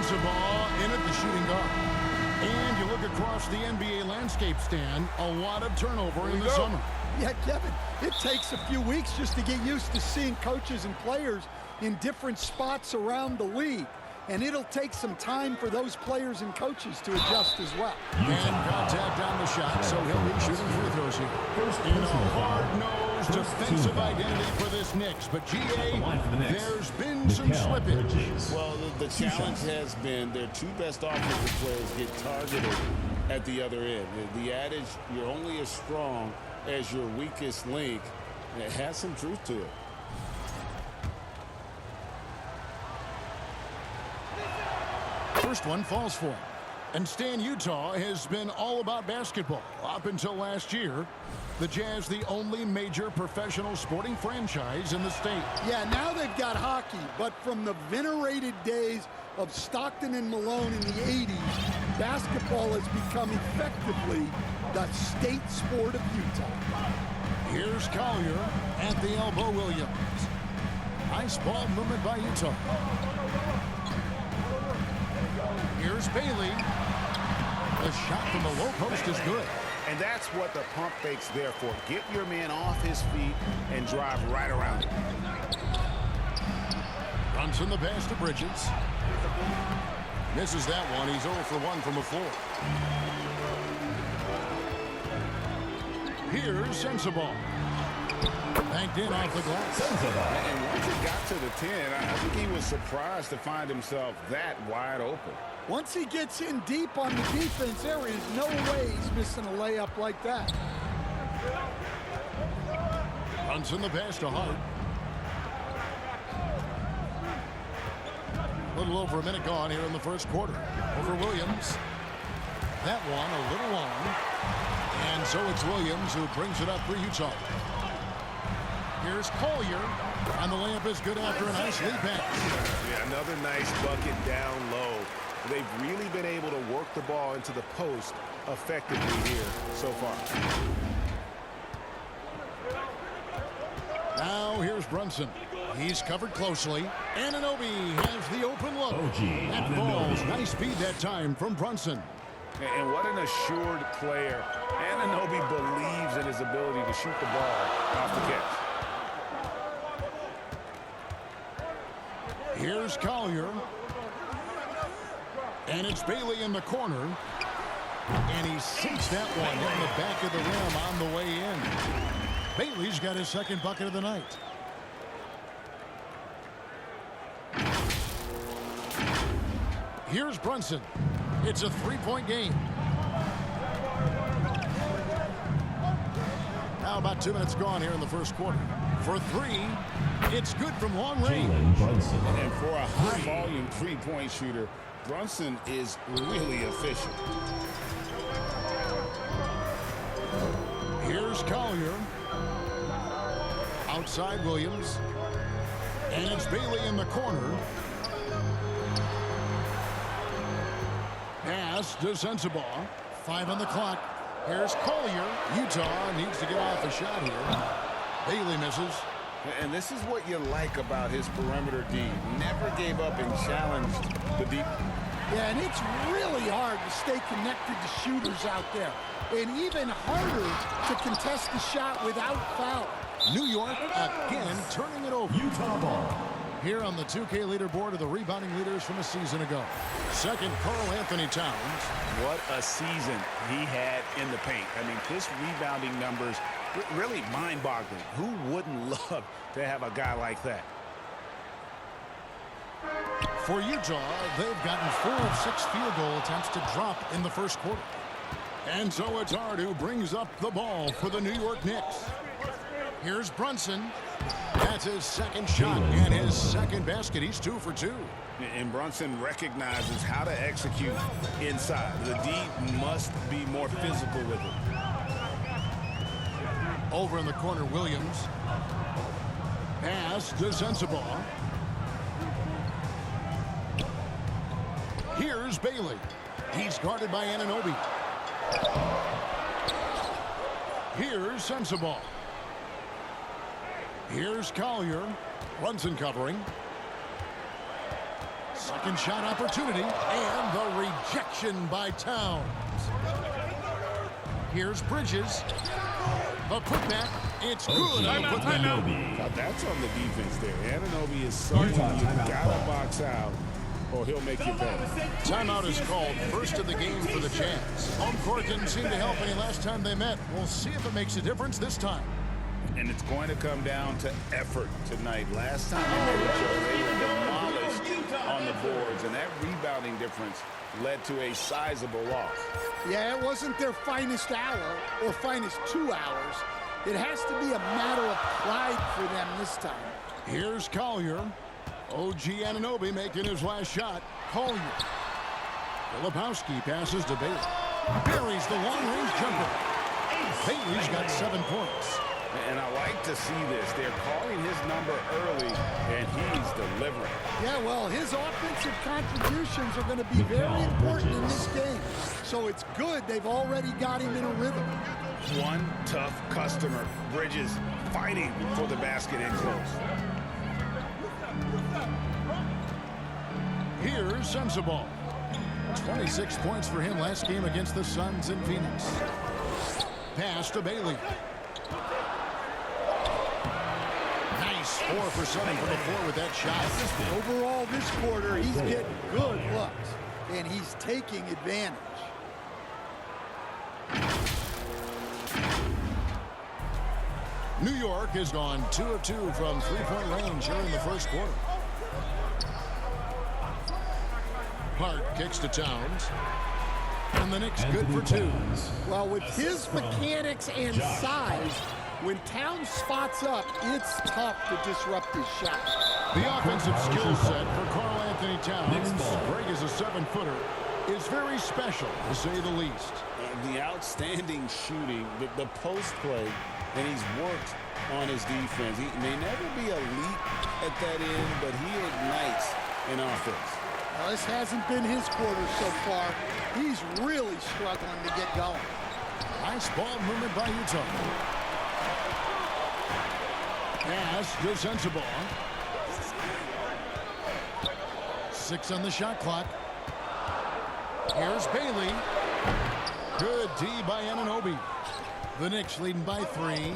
Sensabaugh in at the shooting guard. And you look across the NBA landscape, Stan, a lot of turnover in the summer. Yeah, Kevin, it takes a few weeks just to get used to seeing coaches and players in different spots around the league. And it'll take some time for those players and coaches to adjust as well. And contact on the shot, so he'll be shooting free throws here. In a hard-nosed defensive identity for this Knicks. But, G.A., there's been some slippage. Well, the challenge has been their two best offensive players get targeted at the other end. The adage, you're only as strong as your weakest link, and it has some truth to it. First one falls for him. And Stan, Utah has been all about basketball up until last year. The Jazz, the only major professional sporting franchise in the state. Yeah, now they've got hockey, but from the venerated days of Stockton and Malone in the 80s, basketball has become effectively the state sport of Utah. Here's Collier at the elbow, Williams. Nice ball movement by Utah. Here's Bailey. The shot from the low post is good. And that's what the pump fake's there for. Get your man off his feet and drive right around him. Brunson the pass to Bridges. Misses that one. He's 0 for 1 from the floor. Here's Sensabaugh. Banked in off the glass. And once he got to the 10, I think he was surprised to find himself that wide open. Once he gets in deep on the defense, there is no way he's missing a layup like that. Brunson the pass to Hart. A little over a minute gone here in the first quarter. Over Williams. That one a little long. And so it's Williams who brings it up for Utah. Here's Collier. And the layup is good after a nice lead pass. Yeah, another nice bucket down low. They've really been able to work the ball into the post effectively here so far. Now here's Brunson. He's covered closely. Anunoby has the open look. That falls. Nice speed that time from Brunson. And what an assured player. Anunoby believes in his ability to shoot the ball off the catch. Here's Collier. And it's Bailey in the corner. And he sinks that one in the back of the rim on the way in. Bailey's got his second bucket of the night. Here's Brunson. It's a three-point game. Now about 2 minutes gone here in the first quarter. For three, it's good from long range. And for a high-volume three-point shooter, Brunson is really efficient. Here's Collier. Outside Williams. And it's Bailey in the corner. Pass to Sensabaugh. 5 on the clock. Here's Collier. Utah needs to get off a shot here. Bailey misses. And this is what you like about his perimeter D. Never gave up and challenged the deep. Yeah, and it's really hard to stay connected to shooters out there. And even harder to contest the shot without foul. New York again turning it over. Utah ball. Here on the 2K leaderboard are the rebounding leaders from a season ago. Second, Karl Anthony Towns. What a season he had in the paint. I mean, his rebounding numbers really mind-boggling. Who wouldn't love to have a guy like that? For Utah, they've gotten 4 of 6 field goal attempts to drop in the first quarter. And so it's Hart who brings up the ball for the New York Knicks. Here's Brunson. That's his second shot and his second basket. He's 2 for 2. And Brunson recognizes how to execute inside. The D must be more physical with it. Over in the corner, Williams. Pass to Sensabaugh. Here's Bailey. He's guarded by Anunoby. Here's Sensabaugh. Here's Collier. Brunson covering. Second shot opportunity, and the rejection by Towns. Here's Bridges. The putback. It's good. Now that's on the defense there. Anunoby is someone you gotta box out, or he'll make you pay. Timeout is called. First of the game for the Jazz. Home court didn't seem to help any last time they met. We'll see if it makes a difference this time. And it's going to come down to effort tonight. Last time they met each other, they were demolished on the boards, and that rebounding difference led to a sizable loss. Yeah, it wasn't their finest hour or finest 2 hours. It has to be a matter of pride for them this time. Here's Collier. OG Anunoby making his last shot. Collier. Filipowski passes to Bailey. Buries the long-range jumper. Bailey's got 7 points. And I like to see this. They're calling his number early, and he's delivering. Yeah, well, his offensive contributions are going to be very important in this game. So it's good they've already got him in a rhythm. One tough customer. Bridges fighting for the basket in close. Here's Sensabaugh. 26 points for him last game against the Suns in Phoenix. Pass to Bailey. Nice 4 for 7 from the floor with that shot. Overall this quarter, he's getting good looks, and he's taking advantage. New York has gone 2 of 2 from three-point range here in the first quarter. Hart kicks to Towns. And the Knicks good for 2. Well, with his mechanics and size, when Towns spots up, it's tough to disrupt his shot. The offensive skill set for Karl Anthony Towns, Greg is a 7-footer, is very special, to say the least. The outstanding shooting, the post play, and he's worked on his defense. He may never be elite at that end, but he ignites an offense. Well, this hasn't been his quarter so far. He's really struggling to get going. Nice ball movement by Utah. Pass to Sensabaugh. 6 on the shot clock. Here's Bailey. Good D by Anunoby. The Knicks leading by 3.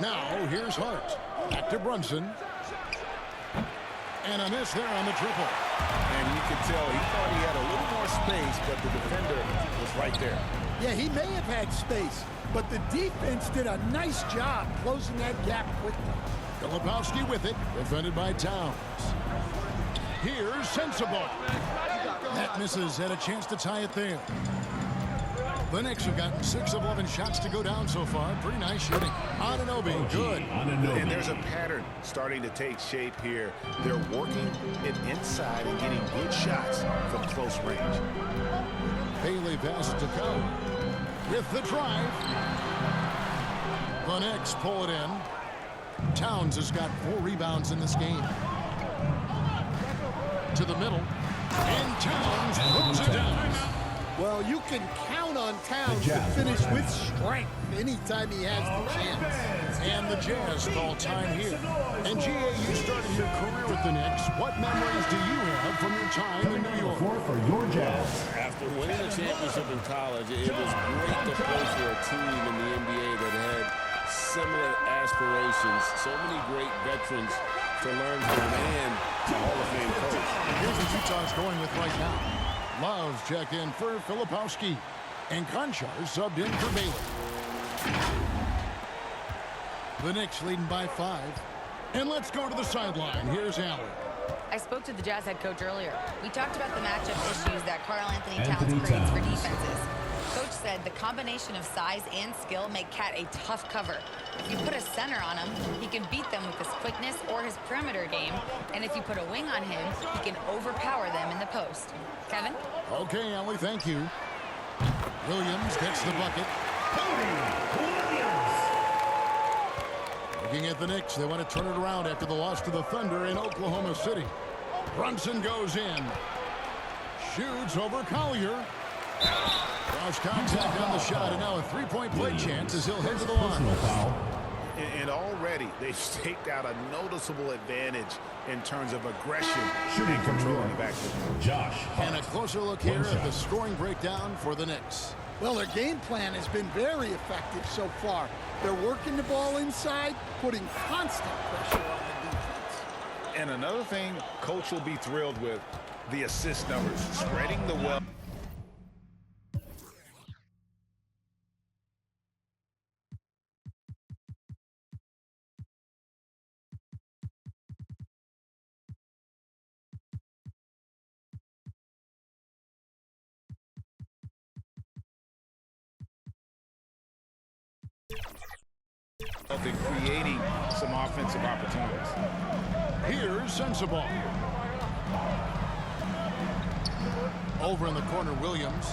Now here's Hart. Back to Brunson. And a miss there on the triple. And you could tell he thought he had a little more space, but the defender was right there. Yeah, he may have had space, but the defense did a nice job closing that gap quickly. Filipowski with it, defended by Towns. Here's Sensabaugh. That misses, had a chance to tie it there. The Knicks have gotten 6 of 11 shots to go down so far. Pretty nice shooting. Anunoby, good. And there's a pattern starting to take shape here. They're working it inside and getting good shots from close range. Bailey passes to Cowell. With the drive. The Knicks pull it in. Towns has got 4 rebounds in this game. To the middle. And Towns puts it down. Well, you can count on Towns to finish with strength anytime he has the chance. And the Jazz call time here. And GA, you started your career with the Knicks. What memories do you have from your time in New York? For your Jazz. After winning a championship in college, it was great to play for a team in the NBA that had similar aspirations. So many great veterans to learn from and to Hall of Fame coach. Here's what Utah's going with right now. Love check in for Filipowski. And Conchar subbed in for Bailey. The Knicks leading by 5. And let's go to the sideline. Here's Allen. I spoke to the Jazz head coach earlier. We talked about the matchup issues that Karl Anthony Towns creates for defenses. Coach said the combination of size and skill make Cat a tough cover. If you put a center on him, he can beat them with his quickness or his perimeter game. And if you put a wing on him, he can overpower them in the post. Kevin? Okay, Allie, thank you. Williams gets the bucket. Looking at the Knicks, they want to turn it around after the loss to the Thunder in Oklahoma City. Brunson goes in. Shoots over Collier. Cross contact on the shot, and now a 3-point play chance as he'll head to the line. And already they've staked out a noticeable advantage in terms of aggression and control in the backfield. Josh. And a closer look here at the scoring breakdown for the Knicks. Well, their game plan has been very effective so far. They're working the ball inside, putting constant pressure on the defense. And another thing coach will be thrilled with, the assist numbers, spreading the wealth. In creating some offensive opportunities. Here's Sensible. Over in the corner, Williams.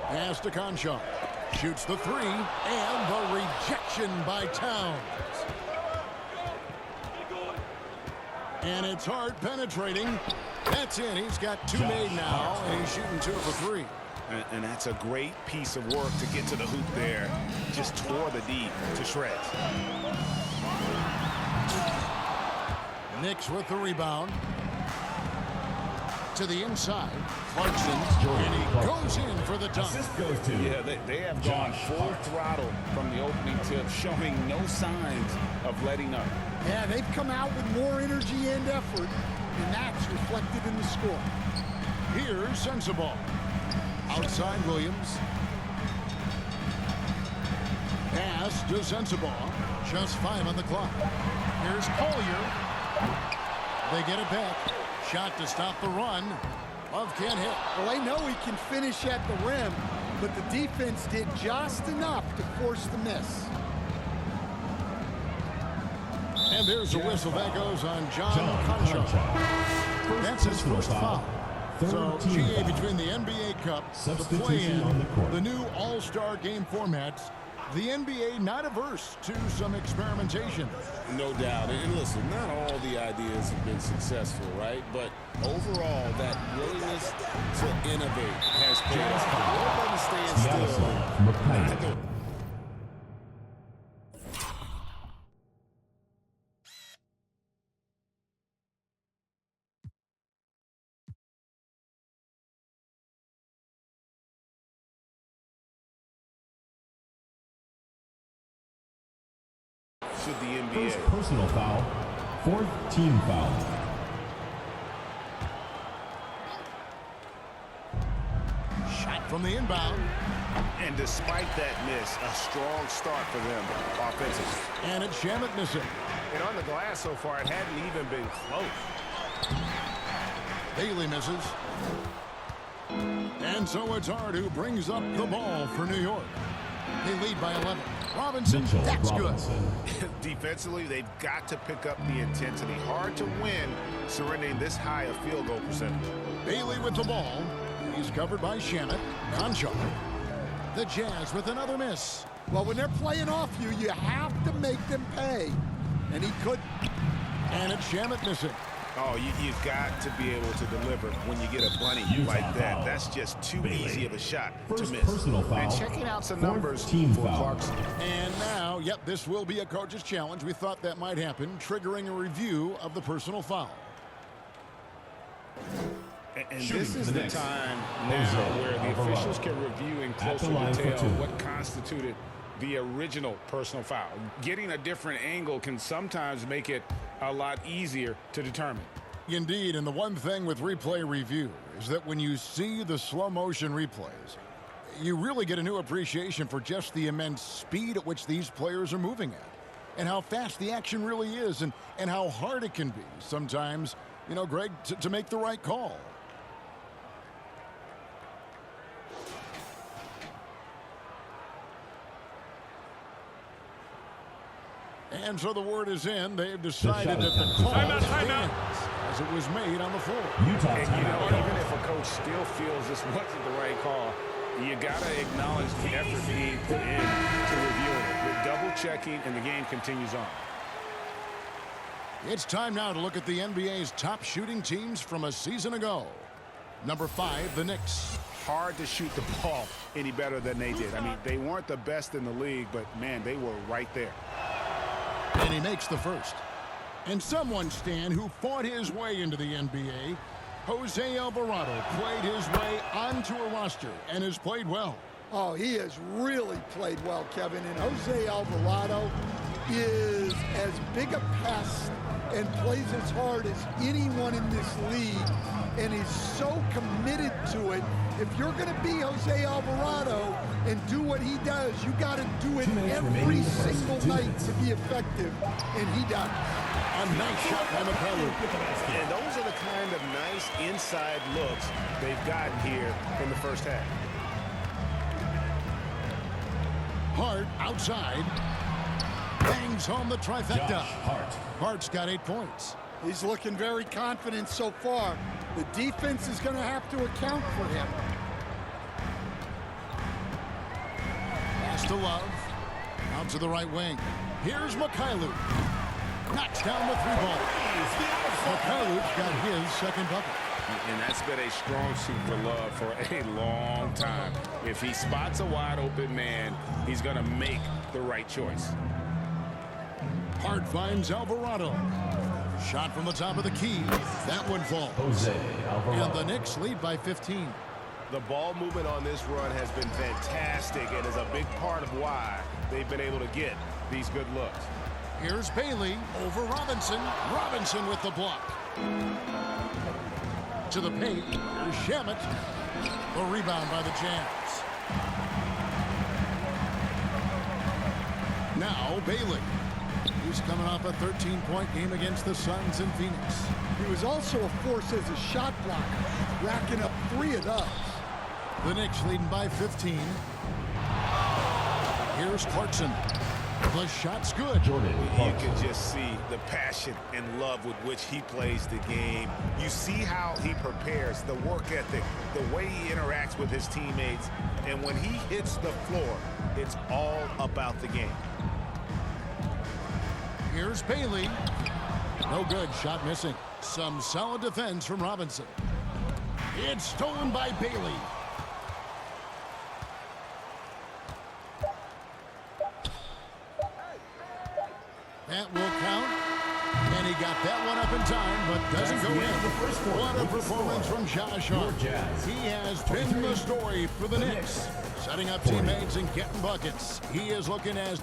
Pass to Conchar. Shoots the three, and the rejection by Towns. And it's hard penetrating. That's in. He's got two made now, and he's shooting 2 for 3. And that's a great piece of work to get to the hoop there. Just tore the D to shreds. Knicks with the rebound. To the inside. Clarkson. And he goes in for the dunk. Yeah, they have gone full throttle from the opening tip, showing no signs of letting up. Yeah, they've come out with more energy and effort, and that's reflected in the score. Here's Sensible. Outside Williams. Pass to Sensible. Just 5 on the clock. Here's Collier. They get it back. Shot to stop the run. Love can't hit. Well, they know he can finish at the rim, but the defense did just enough to force the miss. And there's a whistle that goes on John Conchar. That's his first foul. So, GA, between the NBA Cup, the play-in, the new All-Star game formats, the NBA not averse to some experimentation. No doubt. And listen, not all the ideas have been successful, right? But overall, that willingness to innovate has paid off. Nobody stands still. Should the NBA. First personal foul, 4th team foul. Shot from the inbound. And despite that miss, a strong start for them offensively. And it's Shamet missing. And on the glass so far, it hadn't even been close. Bailey misses. And so it's Hart who brings up the ball for New York. They lead by 11. Robinson, that's good. Defensively, they've got to pick up the intensity. Hard to win surrendering this high a field goal percentage. Bailey with the ball. He's covered by Shamet. Conchar. The Jazz with another miss. Well, when they're playing off you, you have to make them pay. And he couldn't. And it's Shamet missing. Oh, you've got to be able to deliver when you get a bunny like that. Foul. That's just too easy of a shot First to miss. Personal foul. And checking out some 4th numbers team for foul. Clarkson. And now, yep, this will be a coach's challenge. We thought that might happen, triggering a review of the personal foul. And this is the time now where the officials can review in closer detail what constituted the original personal foul. Getting a different angle can sometimes make it a lot easier to determine. Indeed, and the one thing with replay review is that when you see the slow motion replays, you really get a new appreciation for just the immense speed at which these players are moving at, and how fast the action really is, and how hard it can be sometimes, you know, Greg, to make the right call. And so the word is in. They've decided that the call stands as it was made on the floor. Utah And you know, even if a coach still feels this wasn't the right call, you got to acknowledge the effort being put in to reviewing it. With double checking, and the game continues on. It's time now to look at the NBA's top shooting teams from a season ago. Number 5, the Knicks. hard to shoot the ball any better than they did. I mean, they weren't the best in the league, but, man, they were right there. And he makes the first. And someone, Stan, who fought his way into the NBA, Jose Alvarado, played his way onto a roster and has played well. Oh, he has really played well, Kevin. And Jose Alvarado is as big a pest and plays as hard as anyone in this league, and is so committed to it. If you're going to be Jose Alvarado and do what he does, you got to do it every single night to be effective, and he does. A nice shot by McCullough. And those are the kind of nice inside looks they've gotten here in the first half. Hart outside. Bangs home the trifecta. Hart's got 8 points. He's looking very confident so far. The defense is going to have to account for him. Pass to Love. Out to the right wing. Here's Mikhailuk. Knocks down the 3-ball. Mikhailuk got his second bucket. And that's been a strong suit for Love for a long time. If he spots a wide open man, he's going to make the right choice. Hart finds Alvarado. Shot from the top of the key. That one falls. Jose Alvarado. And the Knicks lead by 15. The ball movement on this run has been fantastic and is a big part of why they've been able to get these good looks. Here's Bailey over Robinson. Robinson with the block. To the paint. Here's Shamet. The rebound by the Jazz. Now Bailey. He's coming off a 13-point game against the Suns in Phoenix. He was also a force as a shot blocker, racking up 3 of those. The Knicks leading by 15. Here's Clarkson. The shot's good. You can just see the passion and love with which he plays the game. You see how he prepares, the work ethic, the way he interacts with his teammates. And when he hits the floor, it's all about the game. Here's Bailey. No good. Shot missing. Some solid defense from Robinson. It's stolen by Bailey. That will count. And he got that one up in time, but doesn't go in. What a performance from Josh Hart. He has been the story for the Knicks. Setting up teammates and getting buckets. He is looking as